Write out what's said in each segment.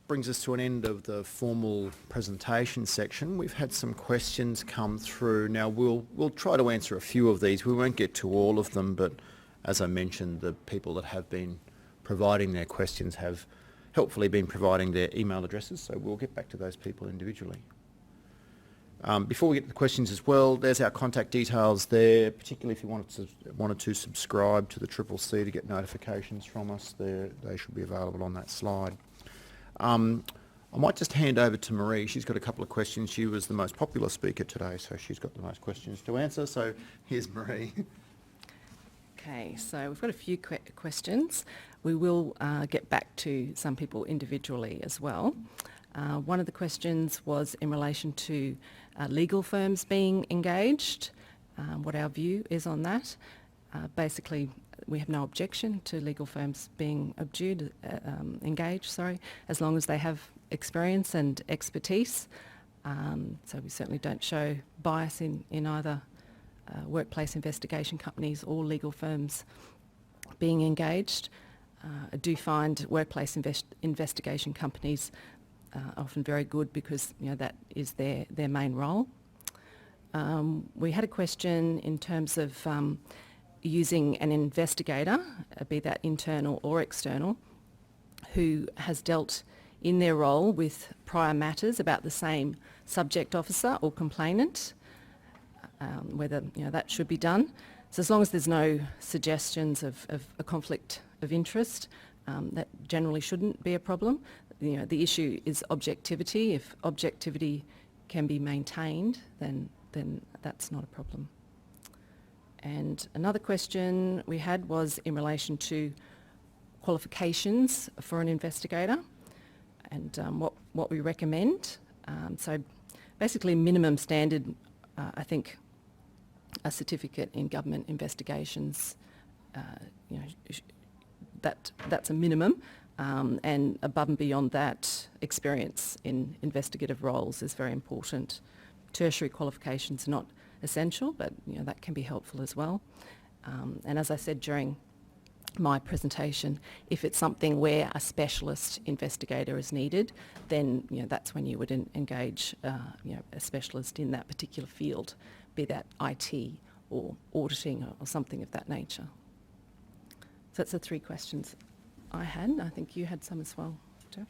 brings us to an end of the formal presentation section. We've had some questions come through. Now we'll try to answer a few of these. We won't get to all of them, but as I mentioned, the people that have been providing their questions have helpfully been providing their email addresses, so we'll get back to those people individually. Before we get to the questions as well, there's our contact details there, particularly if you wanted to subscribe to the CCC to get notifications from us. They should be available on that slide. I might just hand over to Marie. She's got a couple of questions. She was the most popular speaker today, so she's got the most questions to answer. So here's Marie. Okay, so we've got a few questions. We will get back to some people individually as well. One of the questions was in relation to legal firms being engaged, what our view is on that. Basically, we have no objection to legal firms being engaged, as long as they have experience and expertise. So we certainly don't show bias in either workplace investigation companies or legal firms being engaged. I do find workplace investigation companies often very good because that is their main role. We had a question in terms of using an investigator, be that internal or external, who has dealt in their role with prior matters about the same subject officer or complainant, whether that should be done. So as long as there's no suggestions of a conflict of interest, that generally shouldn't be a problem. The issue is objectivity. If objectivity can be maintained, then that's not a problem. And another question we had was in relation to qualifications for an investigator and what we recommend. So basically minimum standard, I think a certificate in government investigations, that's a minimum. And above and beyond that, experience in investigative roles is very important. Tertiary qualifications are not essential, but that can be helpful as well. And as I said during my presentation, if it's something where a specialist investigator is needed, then that's when you would engage a specialist in that particular field, be that IT or auditing or something of that nature. So that's the three questions I had. I think you had some as well, Jeff.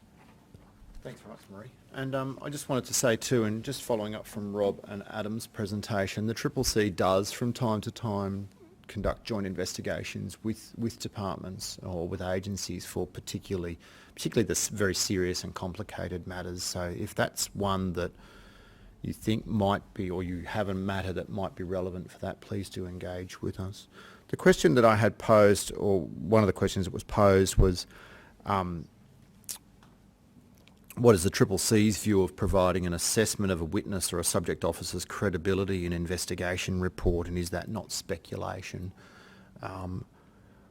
Thanks very much, Marie. And I just wanted to say too, and just following up from Rob and Adam's presentation, the CCC does from time to time conduct joint investigations with departments or with agencies for particularly the very serious and complicated matters. So if that's one that you think might be, or you have a matter that might be relevant for that, please do engage with us. The question that I had posed, or one of the questions that was posed was, what is the CCC's view of providing an assessment of a witness or a subject officer's credibility in an investigation report, and is that not speculation?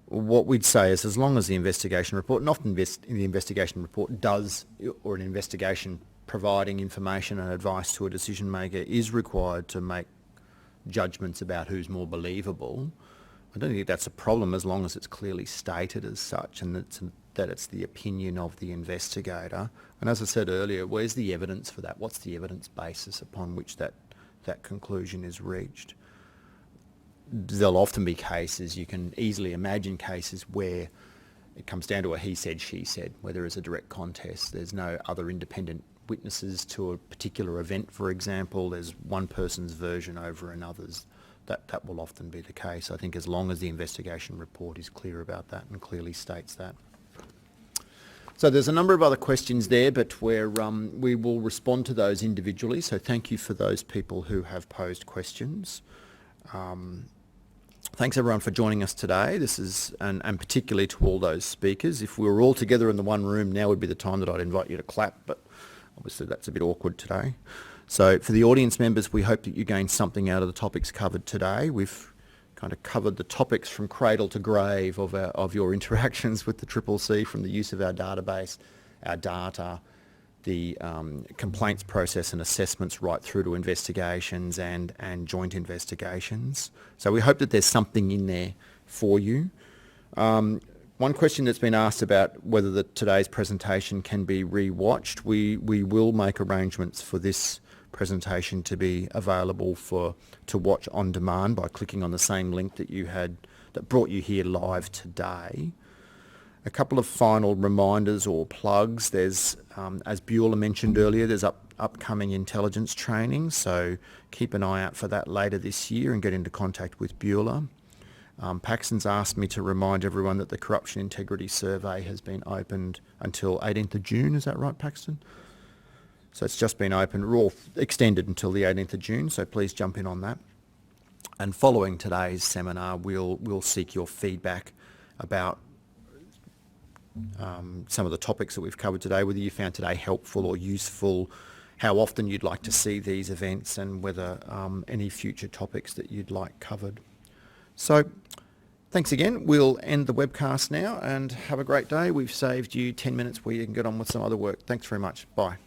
What we'd say is, as long as the investigation report, and often the investigation report does, or an investigation providing information and advice to a decision maker is required to make judgments about who's more believable, I don't think that's a problem as long as it's clearly stated as such and that it's the opinion of the investigator. And as I said earlier, where's the evidence for that? What's the evidence basis upon which that conclusion is reached? There'll often be cases, you can easily imagine cases where it comes down to a he said, she said, where there is a direct contest. There's no other independent witnesses to a particular event, for example. There's one person's version over another's. That will often be the case, I think, as long as the investigation report is clear about that and clearly states that. So there's a number of other questions there, but we will respond to those individually. So thank you for those people who have posed questions. Thanks everyone for joining us today. This is, and particularly to all those speakers. If we were all together in the one room, now would be the time that I'd invite you to clap, but obviously that's a bit awkward today. So for the audience members, we hope that you gained something out of the topics covered today. We've kind of covered the topics from cradle to grave of your interactions with the CCC, from the use of our database, our data, the complaints process and assessments right through to investigations and joint investigations. So we hope that there's something in there for you. One question that's been asked about whether today's presentation can be re-watched. We will make arrangements for this presentation to be available to watch on demand by clicking on the same link that brought you here live today. A couple of final reminders or plugs. There's, as Beulah mentioned earlier, there's upcoming intelligence training, so keep an eye out for that later this year and get into contact with Beulah. Paxton's asked me to remind everyone that the Corruption Integrity Survey has been opened until 18th of June. Is that right, Paxton? So it's just been opened, or extended until the 18th of June, so please jump in on that. And following today's seminar, we'll seek your feedback about some of the topics that we've covered today, whether you found today helpful or useful, how often you'd like to see these events, and whether any future topics that you'd like covered. So thanks again. We'll end the webcast now and have a great day. We've saved you 10 minutes where you can get on with some other work. Thanks very much. Bye.